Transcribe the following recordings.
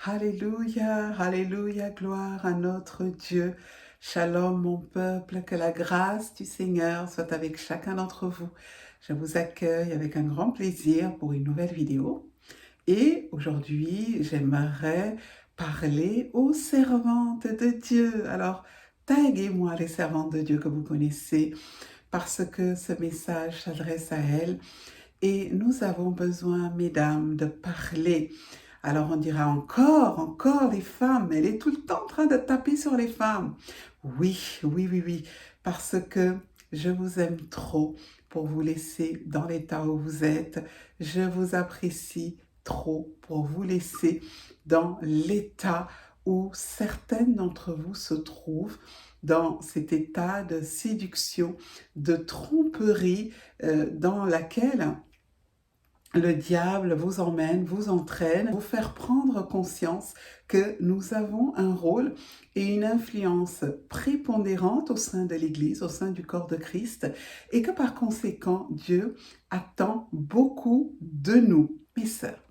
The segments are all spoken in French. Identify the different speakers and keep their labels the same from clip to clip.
Speaker 1: Alléluia, alléluia, gloire à notre Dieu. Shalom mon peuple, que la grâce du Seigneur soit avec chacun d'entre vous. Je vous accueille avec un grand plaisir pour une nouvelle vidéo. Et aujourd'hui, j'aimerais parler aux servantes de Dieu. Alors, taguez-moi les servantes de Dieu que vous connaissez parce que ce message s'adresse à elles. Et nous avons besoin, mesdames, de parler. Alors on dira encore les femmes, elle est tout le temps en train de taper sur les femmes. Oui, parce que je vous aime trop pour vous laisser dans l'état où vous êtes. Je vous apprécie trop pour vous laisser dans l'état où certaines d'entre vous se trouvent, dans cet état de séduction, de tromperie dans laquelle le diable vous emmène, vous entraîne, vous faire prendre conscience que nous avons un rôle et une influence prépondérante au sein de l'Église, au sein du corps de Christ, et que par conséquent, Dieu attend beaucoup de nous. Mes sœurs,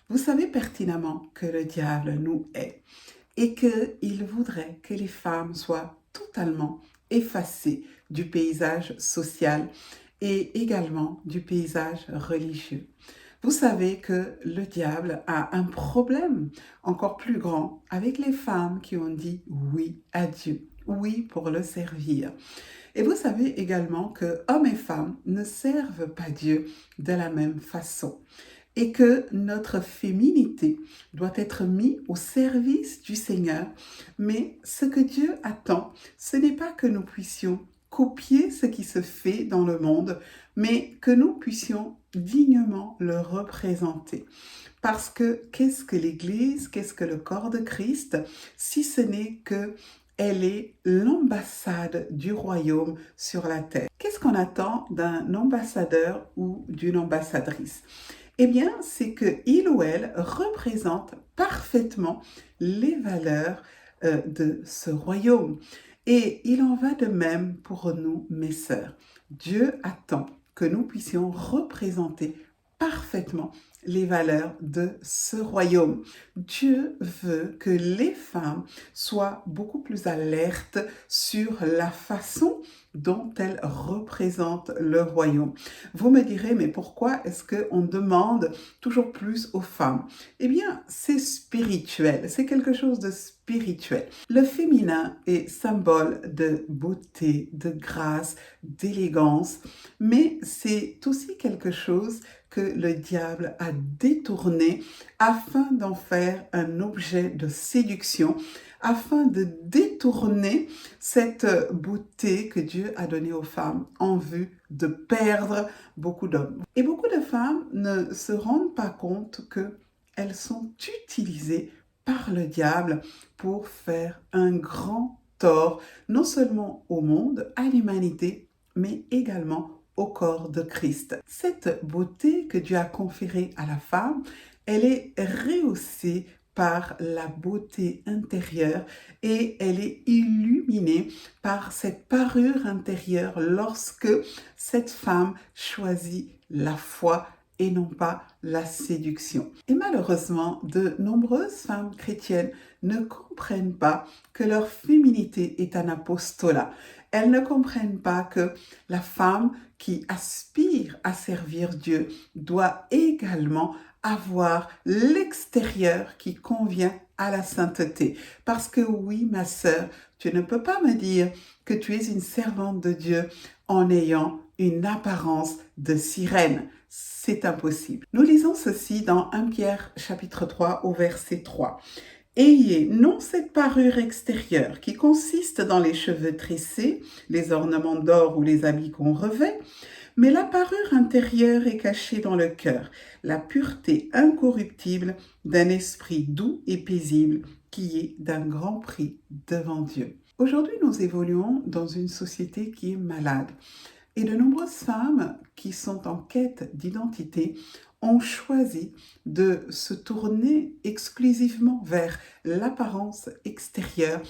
Speaker 1: vous savez pertinemment que le diable nous hait et qu'il voudrait que les femmes soient totalement effacées du paysage social et également du paysage religieux. Vous savez que le diable a un problème encore plus grand avec les femmes qui ont dit oui à Dieu, oui pour le servir. Et vous savez également que hommes et femmes ne servent pas Dieu de la même façon et que notre féminité doit être mise au service du Seigneur. Mais ce que Dieu attend, ce n'est pas que nous puissions copier ce qui se fait dans le monde, mais que nous puissions dignement le représenter. Parce que qu'est-ce que l'Église, qu'est-ce que le corps de Christ, si ce n'est que elle est l'ambassade du royaume sur la terre. Qu'est-ce qu'on attend d'un ambassadeur ou d'une ambassadrice? Eh bien, c'est qu'il ou elle représente parfaitement les valeurs de ce royaume. Et il en va de même pour nous, mes sœurs. Dieu attend que nous puissions représenter parfaitement les valeurs de ce royaume. Dieu veut que les femmes soient beaucoup plus alertes sur la façon dont elles représentent le royaume. Vous me direz, mais pourquoi est-ce qu'on demande toujours plus aux femmes? Eh bien, c'est spirituel, c'est quelque chose de spirituel. Le féminin est symbole de beauté, de grâce, d'élégance, mais c'est aussi quelque chose que le diable a détourné afin d'en faire un objet de séduction, afin de détourner cette beauté que Dieu a donnée aux femmes en vue de perdre beaucoup d'hommes. Et beaucoup de femmes ne se rendent pas compte qu'elles sont utilisées par le diable pour faire un grand tort, non seulement au monde, à l'humanité, mais également au corps de Christ. Cette beauté que Dieu a conférée à la femme, elle est rehaussée par la beauté intérieure et elle est illuminée par cette parure intérieure lorsque cette femme choisit la foi et non pas la séduction. Et malheureusement, de nombreuses femmes chrétiennes ne comprennent pas que leur féminité est un apostolat. Elles ne comprennent pas que la femme qui aspire à servir Dieu doit également avoir l'extérieur qui convient à la sainteté. Parce que oui, ma sœur, tu ne peux pas me dire que tu es une servante de Dieu en ayant une apparence de sirène. C'est impossible. Nous lisons ceci dans 1 Pierre chapitre 3 au verset 3. Ayez non cette parure extérieure qui consiste dans les cheveux tressés, les ornements d'or ou les habits qu'on revêt, mais la parure intérieure est cachée dans le cœur, la pureté incorruptible d'un esprit doux et paisible qui est d'un grand prix devant Dieu. Aujourd'hui, nous évoluons dans une société qui est malade. Et de nombreuses femmes qui sont en quête d'identité ont choisi de se tourner exclusivement vers l'apparence extérieure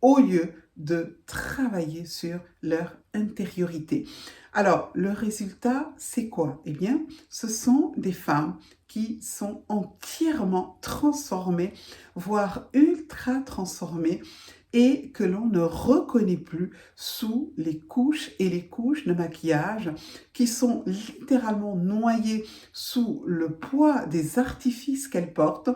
Speaker 1: au lieu de travailler sur leur intériorité. Alors, le résultat, c'est quoi? Eh bien, ce sont des femmes qui sont entièrement transformées, voire ultra transformées, et que l'on ne reconnaît plus sous les couches et les couches de maquillage qui sont littéralement noyées sous le poids des artifices qu'elles portent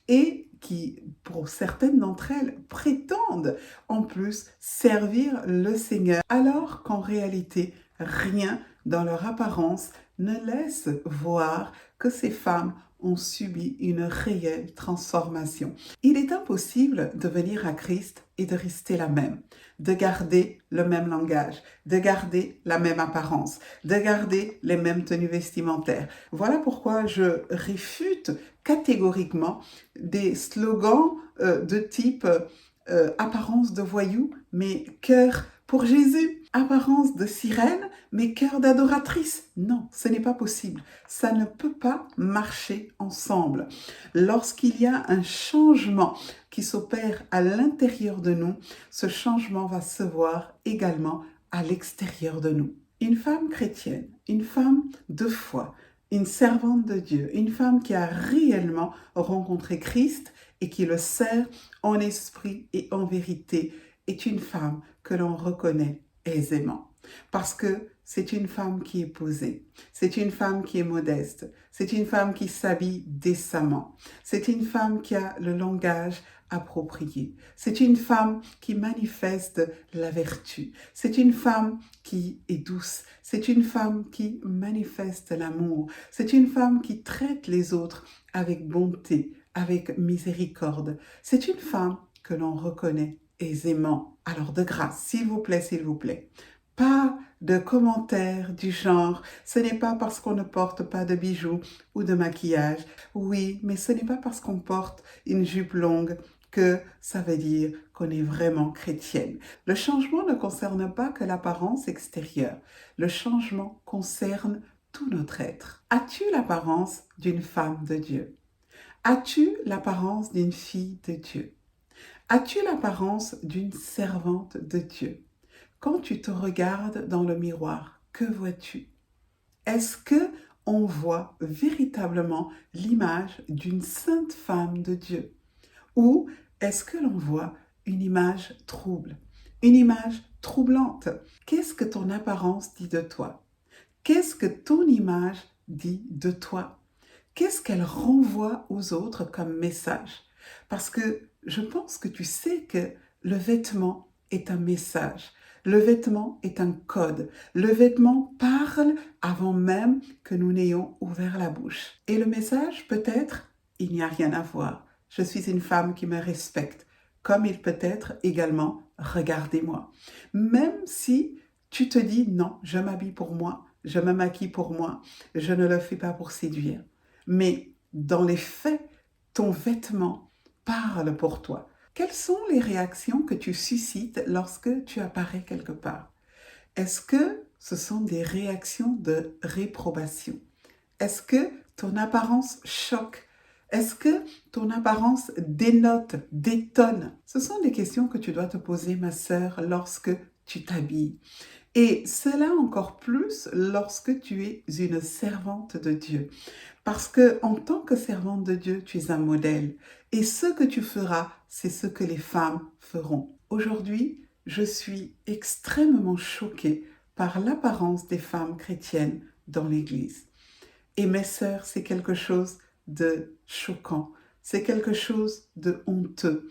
Speaker 1: et qui, pour certaines d'entre elles, prétendent en plus servir le Seigneur, alors qu'en réalité, rien dans leur apparence ne laisse voir que ces femmes ont subi une réelle transformation. Il est impossible de venir à Christ et de rester la même, de garder le même langage, de garder la même apparence, de garder les mêmes tenues vestimentaires. Voilà pourquoi je réfute catégoriquement des slogans de type apparence de voyou, mais cœur pour Jésus, apparence de sirène, mais cœur d'adoratrice. Non, ce n'est pas possible. Ça ne peut pas marcher ensemble. Lorsqu'il y a un changement qui s'opère à l'intérieur de nous, ce changement va se voir également à l'extérieur de nous. Une femme chrétienne, une femme de foi, une servante de Dieu, une femme qui a réellement rencontré Christ et qui le sert en esprit et en vérité, est une femme que l'on reconnaît aisément. Parce que c'est une femme qui est posée, c'est une femme qui est modeste, c'est une femme qui s'habille décemment, c'est une femme qui a le langage approprié, c'est une femme qui manifeste la vertu, c'est une femme qui est douce, c'est une femme qui manifeste l'amour, c'est une femme qui traite les autres avec bonté, avec miséricorde, c'est une femme que l'on reconnaît aisément. Alors de grâce, s'il vous plaît, pas de commentaires du genre « ce n'est pas parce qu'on ne porte pas de bijoux ou de maquillage ». Oui, mais ce n'est pas parce qu'on porte une jupe longue que ça veut dire qu'on est vraiment chrétienne. Le changement ne concerne pas que l'apparence extérieure. Le changement concerne tout notre être. As-tu l'apparence d'une femme de Dieu? As-tu l'apparence d'une fille de Dieu? As-tu l'apparence d'une servante de Dieu? Quand tu te regardes dans le miroir, que vois-tu? Est-ce que on voit véritablement l'image d'une sainte femme de Dieu? Ou est-ce que l'on voit une image trouble, une image troublante? Qu'est-ce que ton apparence dit de toi? Qu'est-ce que ton image dit de toi? Qu'est-ce qu'elle renvoie aux autres comme message? Parce que je pense que tu sais que le vêtement est un message. Le vêtement est un code. Le vêtement parle avant même que nous n'ayons ouvert la bouche. Et le message peut être, il n'y a rien à voir. Je suis une femme qui me respecte. Comme il peut être également, regardez-moi. Même si tu te dis, non, je m'habille pour moi, je me maquille pour moi, je ne le fais pas pour séduire. Mais dans les faits, ton vêtement parle pour toi. Quelles sont les réactions que tu suscites lorsque tu apparais quelque part? Est-ce que ce sont des réactions de réprobation? Est-ce que ton apparence choque? Est-ce que ton apparence dénote, détonne? Ce sont des questions que tu dois te poser, ma sœur, lorsque tu t'habilles. Et cela encore plus lorsque tu es une servante de Dieu. Parce que en tant que servante de Dieu, tu es un modèle. Et ce que tu feras, c'est ce que les femmes feront. Aujourd'hui, je suis extrêmement choquée par l'apparence des femmes chrétiennes dans l'Église. Et mes sœurs, c'est quelque chose de choquant. C'est quelque chose de honteux.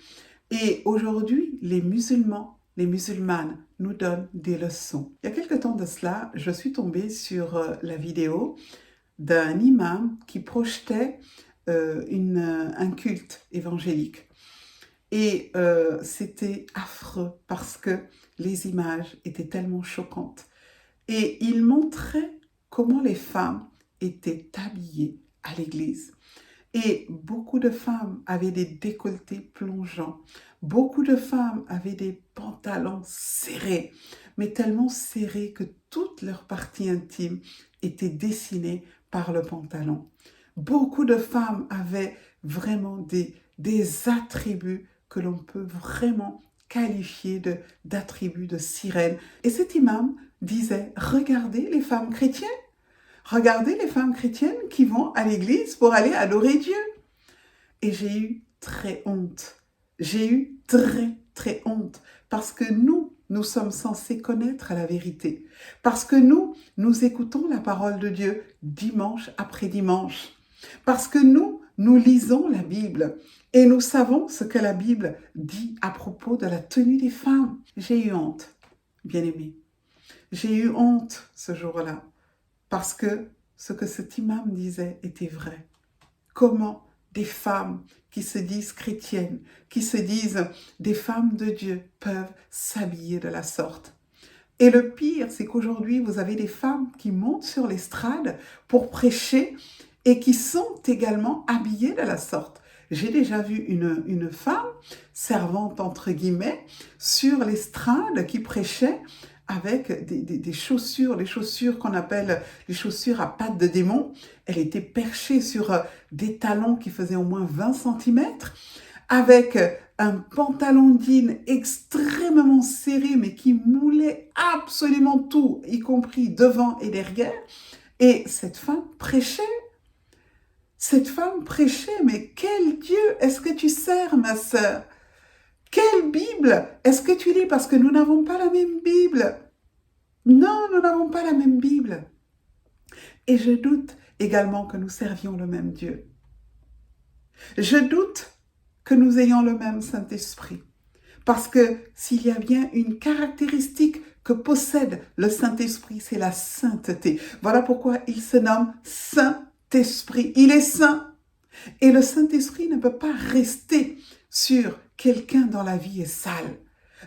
Speaker 1: Et aujourd'hui, les musulmans, les musulmanes nous donnent des leçons. Il y a quelque temps de cela, je suis tombée sur la vidéo d'un imam qui projetait un culte évangélique. Et c'était affreux parce que les images étaient tellement choquantes. Et il montrait comment les femmes étaient habillées à l'église. Et beaucoup de femmes avaient des décolletés plongeants. Beaucoup de femmes avaient des pantalons serrés, mais tellement serrés que toute leur partie intime était dessinée par le pantalon. Beaucoup de femmes avaient vraiment des attributs que l'on peut vraiment qualifiées d'attributs de sirènes. Et cet imam disait, regardez les femmes chrétiennes. Regardez les femmes chrétiennes qui vont à l'église pour aller adorer Dieu. Et j'ai eu très honte. J'ai eu très honte. Parce que nous sommes censés connaître la vérité. Parce que nous écoutons la parole de Dieu dimanche après dimanche. Parce que nous lisons la Bible et nous savons ce que la Bible dit à propos de la tenue des femmes. J'ai eu honte, bien-aimés. J'ai eu honte ce jour-là parce que ce que cet imam disait était vrai. Comment des femmes qui se disent chrétiennes, qui se disent des femmes de Dieu peuvent s'habiller de la sorte. Et le pire, c'est qu'aujourd'hui, vous avez des femmes qui montent sur l'estrade pour prêcher et qui sont également habillées de la sorte. J'ai déjà vu une femme, servante entre guillemets, sur l'estrade qui prêchait avec des chaussures, les chaussures qu'on appelle les chaussures à pattes de démon. Elle était perchée sur des talons qui faisaient au moins 20 cm, avec un pantalon jean extrêmement serré, mais qui moulait absolument tout, y compris devant et derrière. Et cette femme prêchait. Cette femme prêchait, mais quel Dieu est-ce que tu sers, ma sœur? Quelle Bible est-ce que tu lis? Parce que nous n'avons pas la même Bible. Non, nous n'avons pas la même Bible. Et je doute également que nous servions le même Dieu. Je doute que nous ayons le même Saint-Esprit. Parce que s'il y a bien une caractéristique que possède le Saint-Esprit, c'est la sainteté. Voilà pourquoi il se nomme Saint-Esprit. Il est saint. Et le Saint-Esprit ne peut pas rester sur quelqu'un dont la vie est sale.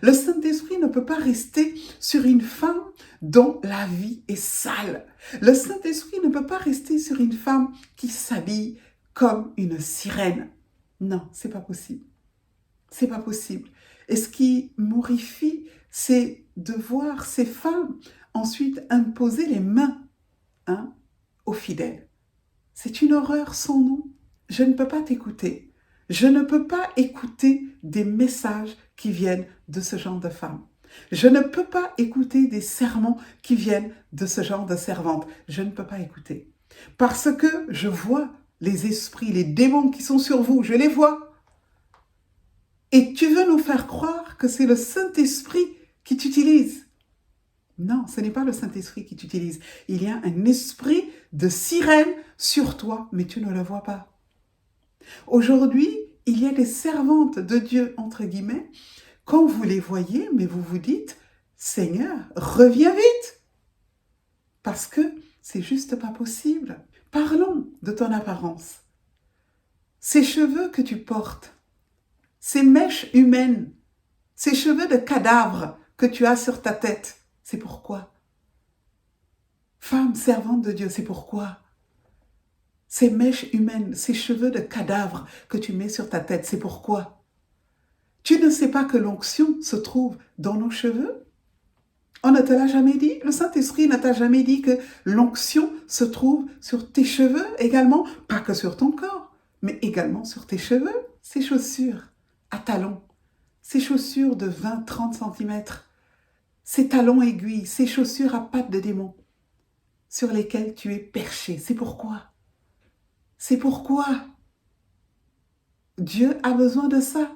Speaker 1: Le Saint-Esprit ne peut pas rester sur une femme dont la vie est sale. Le Saint-Esprit ne peut pas rester sur une femme qui s'habille comme une sirène. Non, c'est pas possible. C'est pas possible. Et ce qui m'horrifie, c'est de voir ces femmes ensuite imposer les mains aux fidèles. C'est une horreur sans nom. Je ne peux pas t'écouter. Je ne peux pas écouter des messages qui viennent de ce genre de femmes. Je ne peux pas écouter des sermons qui viennent de ce genre de servantes. Je ne peux pas écouter. Parce que je vois les esprits, les démons qui sont sur vous, je les vois. Et tu veux nous faire croire que c'est le Saint-Esprit qui t'utilise. Non, ce n'est pas le Saint-Esprit qui t'utilise. Il y a un esprit de sirène sur toi, mais tu ne le vois pas. Aujourd'hui, il y a des servantes de Dieu, entre guillemets, quand vous les voyez, mais vous vous dites, Seigneur, reviens vite. Parce que c'est juste pas possible. Parlons de ton apparence. Ces cheveux que tu portes, ces mèches humaines, ces cheveux de cadavre que tu as sur ta tête, c'est pourquoi? Femme servante de Dieu, c'est pourquoi? Ces mèches humaines, ces cheveux de cadavre que tu mets sur ta tête, c'est pourquoi? Tu ne sais pas que l'onction se trouve dans nos cheveux? On ne te l'a jamais dit? Le Saint-Esprit ne t'a jamais dit que l'onction se trouve sur tes cheveux également? Pas que sur ton corps, mais également sur tes cheveux. Ces chaussures à talons, ces chaussures de 20-30 cm, ces talons aiguilles, ces chaussures à pattes de démon sur lesquelles tu es perché. C'est pourquoi? C'est pourquoi Dieu a besoin de ça.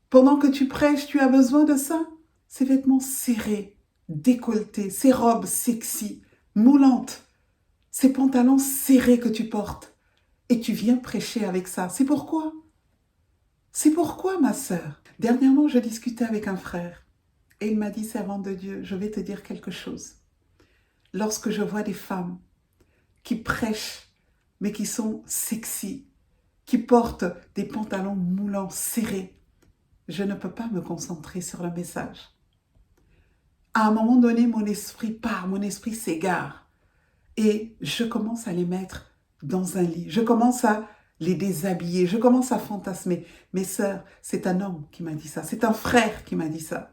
Speaker 1: Pendant que tu prêches, tu as besoin de ça. Ces vêtements serrés, décolletés, ces robes sexy, moulantes, ces pantalons serrés que tu portes. Et tu viens prêcher avec ça. C'est pourquoi? C'est pourquoi, ma sœur? Dernièrement, je discutais avec un frère et il m'a dit, servante de Dieu, je vais te dire quelque chose. Lorsque je vois des femmes qui prêchent, mais qui sont sexy, qui portent des pantalons moulants, serrés, je ne peux pas me concentrer sur le message. À un moment donné, mon esprit part, mon esprit s'égare et je commence à les mettre dans un lit. Je commence à les déshabiller, je commence à fantasmer. Mes sœurs, c'est un homme qui m'a dit ça, c'est un frère qui m'a dit ça.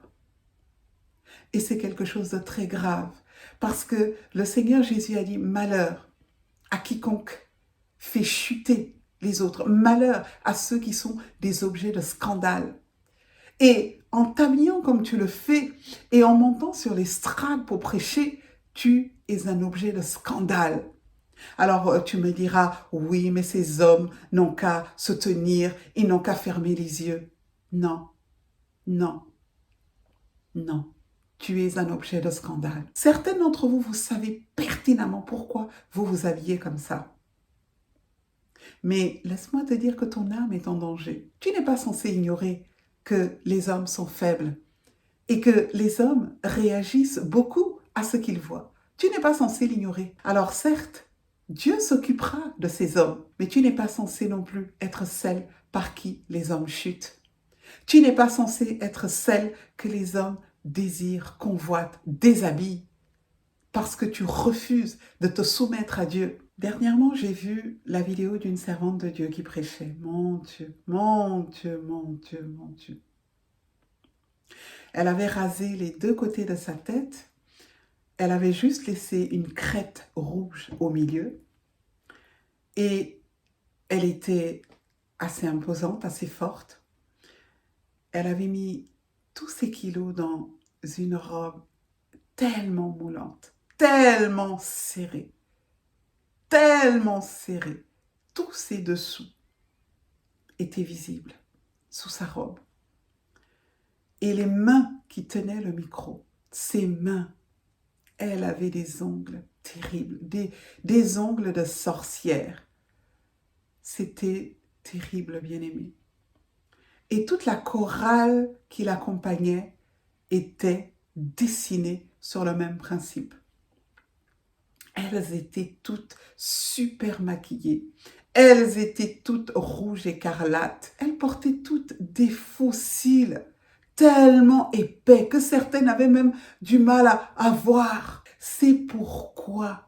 Speaker 1: Et c'est quelque chose de très grave parce que le Seigneur Jésus a dit malheur à quiconque fait chuter les autres, malheur à ceux qui sont des objets de scandale. Et en t'habillant comme tu le fais et en montant sur les l'estrade pour prêcher, tu es un objet de scandale. Alors tu me diras, oui, mais ces hommes n'ont qu'à se tenir, ils n'ont qu'à fermer les yeux. Non, non, non. Tu es un objet de scandale. Certains d'entre vous, vous savez pertinemment pourquoi vous vous habillez comme ça. Mais laisse-moi te dire que ton âme est en danger. Tu n'es pas censé ignorer que les hommes sont faibles et que les hommes réagissent beaucoup à ce qu'ils voient. Tu n'es pas censé l'ignorer. Alors certes, Dieu s'occupera de ces hommes, mais tu n'es pas censé non plus être celle par qui les hommes chutent. Tu n'es pas censé être celle que les hommes désirent, convoitent, déshabillent, parce que tu refuses de te soumettre à Dieu. Dernièrement, j'ai vu la vidéo d'une servante de Dieu qui prêchait. Mon Dieu, mon Dieu, mon Dieu, mon Dieu. Elle avait rasé les deux côtés de sa tête. Elle avait juste laissé une crête rouge au milieu. Et elle était assez imposante, assez forte. Elle avait mis tous ses kilos dans une robe tellement moulante, tellement serrée. Tous ses dessous étaient visibles sous sa robe. Et les mains qui tenaient le micro, ses mains, elle avait des ongles terribles, des ongles de sorcière. C'était terrible, bien-aimé. Et toute la chorale qui l'accompagnait était dessinée sur le même principe. Elles étaient toutes super maquillées. Elles étaient toutes rouges écarlates. Elles portaient toutes des faux cils tellement épais que certaines avaient même du mal à voir. C'est pourquoi.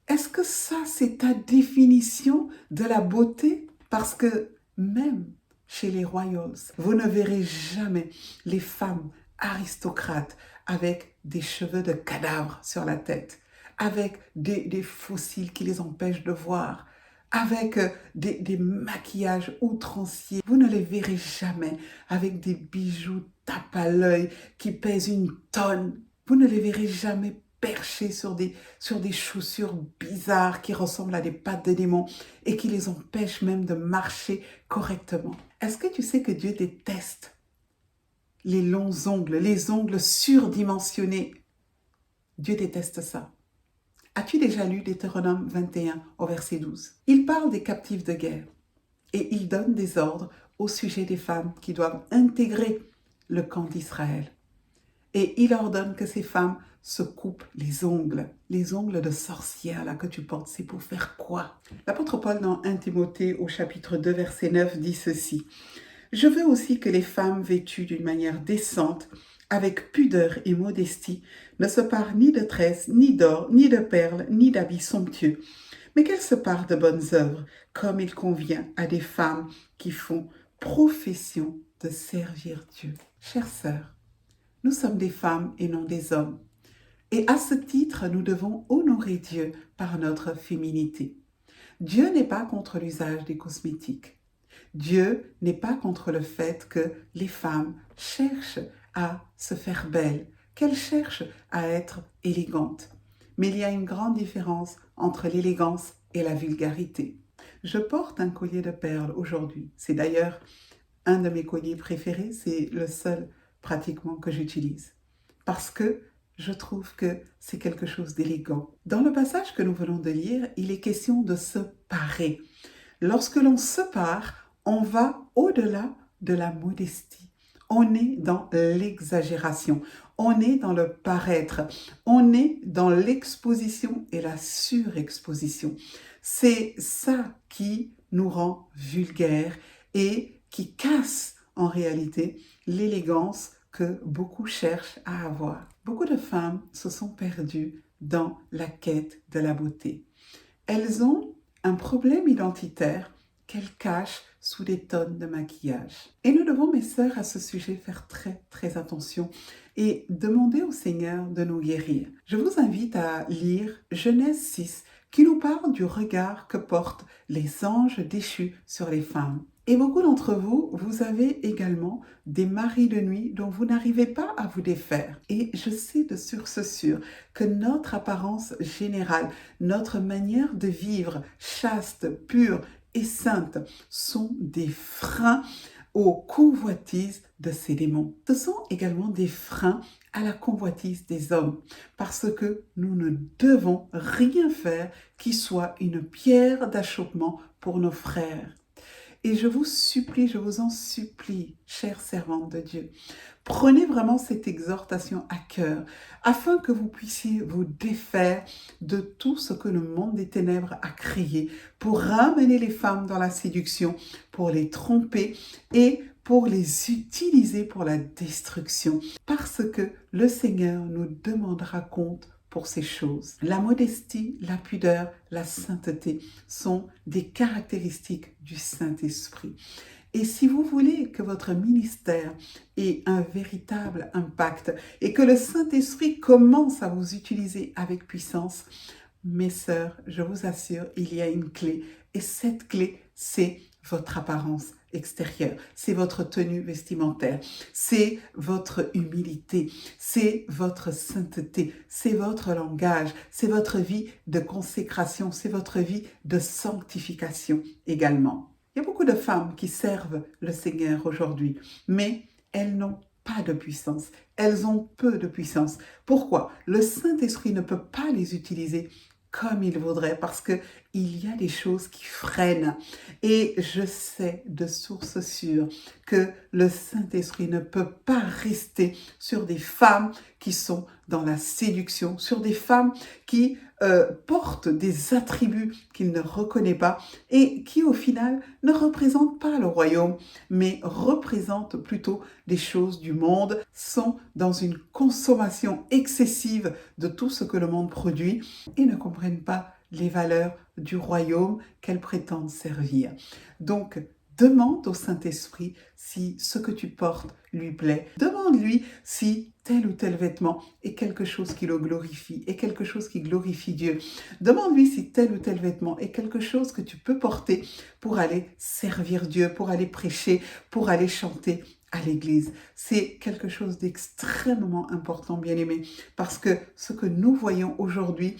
Speaker 1: Est-ce que ça, c'est ta définition de la beauté? Parce que même chez les royals, vous ne verrez jamais les femmes aristocrates avec des cheveux de cadavre sur la tête, avec des fossiles qui les empêchent de voir, avec des maquillages outranciers. Vous ne les verrez jamais avec des bijoux tape à l'œil qui pèsent une tonne. Vous ne les verrez jamais perchés sur des chaussures bizarres qui ressemblent à des pattes de démons et qui les empêchent même de marcher correctement. Est-ce que tu sais que Dieu déteste les longs ongles, les ongles surdimensionnés? Dieu déteste ça. As-tu déjà lu Deutéronome 21 au verset 12? Il parle des captifs de guerre et il donne des ordres au sujet des femmes qui doivent intégrer le camp d'Israël. Et il ordonne que ces femmes se coupent les ongles de sorcière là que tu portes. C'est pour faire quoi? L'apôtre Paul dans 1 Timothée au chapitre 2 verset 9 dit ceci. Je veux aussi que les femmes vêtues d'une manière décente, avec pudeur et modestie, ne se parent ni de tresses, ni d'or, ni de perles, ni d'habits somptueux, mais qu'elles se parent de bonnes œuvres, comme il convient à des femmes qui font profession de servir Dieu. Chères sœurs, nous sommes des femmes et non des hommes. Et à ce titre, nous devons honorer Dieu par notre féminité. Dieu n'est pas contre l'usage des cosmétiques. Dieu n'est pas contre le fait que les femmes cherchent à se faire belles, qu'elles cherchent à être élégantes. Mais il y a une grande différence entre l'élégance et la vulgarité. Je porte un collier de perles aujourd'hui. C'est d'ailleurs un de mes colliers préférés, c'est le seul pratiquement que j'utilise. Parce que je trouve que c'est quelque chose d'élégant. Dans le passage que nous venons de lire, il est question de se parer. Lorsque l'on se pare, on va au-delà de la modestie. On est dans l'exagération, on est dans le paraître, on est dans l'exposition et la surexposition. C'est ça qui nous rend vulgaires et qui casse en réalité l'élégance que beaucoup cherchent à avoir. Beaucoup de femmes se sont perdues dans la quête de la beauté. Elles ont un problème identitaire qu'elles cachent sous des tonnes de maquillage. Et nous devons, mes sœurs, à ce sujet, faire très attention et demander au Seigneur de nous guérir. Je vous invite à lire Genèse 6, qui nous parle du regard que portent les anges déchus sur les femmes. Et beaucoup d'entre vous, vous avez également des maris de nuit dont vous n'arrivez pas à vous défaire. Et je sais de source sûre que notre apparence générale, notre manière de vivre chaste, pure et sainte sont des freins aux convoitises de ces démons. Ce sont également des freins à la convoitise des hommes, parce que nous ne devons rien faire qui soit une pierre d'achoppement pour nos frères. Et je vous supplie, je vous en supplie, chère servante de Dieu, prenez vraiment cette exhortation à cœur, afin que vous puissiez vous défaire de tout ce que le monde des ténèbres a créé pour ramener les femmes dans la séduction, pour les tromper et pour les utiliser pour la destruction. Parce que le Seigneur nous demandera compte pour ces choses. La modestie, la pudeur, la sainteté sont des caractéristiques du Saint-Esprit. Et si vous voulez que votre ministère ait un véritable impact et que le Saint-Esprit commence à vous utiliser avec puissance, mes sœurs, je vous assure, il y a une clé. Et cette clé, c'est votre apparence extérieure, c'est votre tenue vestimentaire, c'est votre humilité, c'est votre sainteté, c'est votre langage, c'est votre vie de consécration, c'est votre vie de sanctification également. Il y a beaucoup de femmes qui servent le Seigneur aujourd'hui, mais elles n'ont pas de puissance. Elles ont peu de puissance. Pourquoi? Le Saint-Esprit ne peut pas les utiliser comme il voudrait parce qu'il y a des choses qui freinent. Et je sais de source sûre que le Saint-Esprit ne peut pas rester sur des femmes qui sont dans la séduction, sur des femmes qui portent des attributs qu'il ne reconnaît pas et qui au final ne représentent pas le royaume, mais représentent plutôt des choses du monde, sont dans une consommation excessive de tout ce que le monde produit et ne comprennent pas les valeurs du royaume qu'elles prétendent servir. Donc, demande au Saint-Esprit si ce que tu portes lui plaît. Demande-lui si tel ou tel vêtement est quelque chose qui le glorifie, est quelque chose qui glorifie Dieu. Demande-lui si tel ou tel vêtement est quelque chose que tu peux porter pour aller servir Dieu, pour aller prêcher, pour aller chanter à l'église. C'est quelque chose d'extrêmement important, bien-aimé, parce que ce que nous voyons aujourd'hui,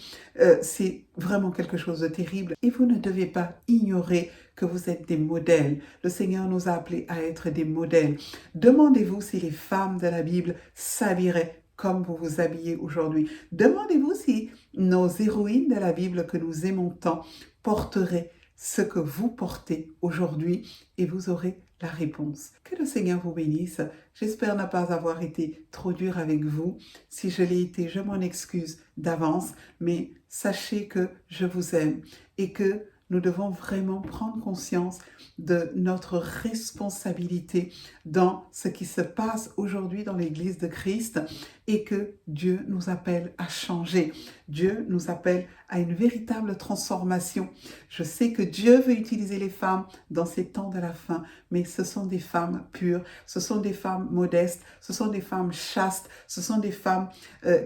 Speaker 1: c'est vraiment quelque chose de terrible. Et vous ne devez pas ignorer que vous êtes des modèles. Le Seigneur nous a appelés à être des modèles. Demandez-vous si les femmes de la Bible s'habilleraient comme vous vous habillez aujourd'hui. Demandez-vous si nos héroïnes de la Bible que nous aimons tant porteraient ce que vous portez aujourd'hui et vous aurez la réponse. Que le Seigneur vous bénisse. J'espère ne pas avoir été trop dur avec vous. Si je l'ai été, je m'en excuse d'avance, mais sachez que je vous aime et que nous devons vraiment prendre conscience de notre responsabilité dans ce qui se passe aujourd'hui dans l'Église de Christ et que Dieu nous appelle à changer. Dieu nous appelle à une véritable transformation. Je sais que Dieu veut utiliser les femmes dans ces temps de la fin, mais ce sont des femmes pures, ce sont des femmes modestes, ce sont des femmes chastes, ce sont des femmes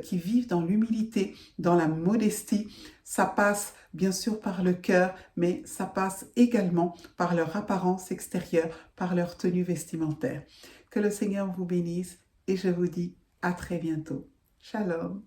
Speaker 1: qui vivent dans l'humilité, dans la modestie. Ça passe bien sûr par le cœur, mais ça passe également par leur apparence extérieure, par leur tenue vestimentaire. Que le Seigneur vous bénisse et je vous dis à très bientôt. Shalom.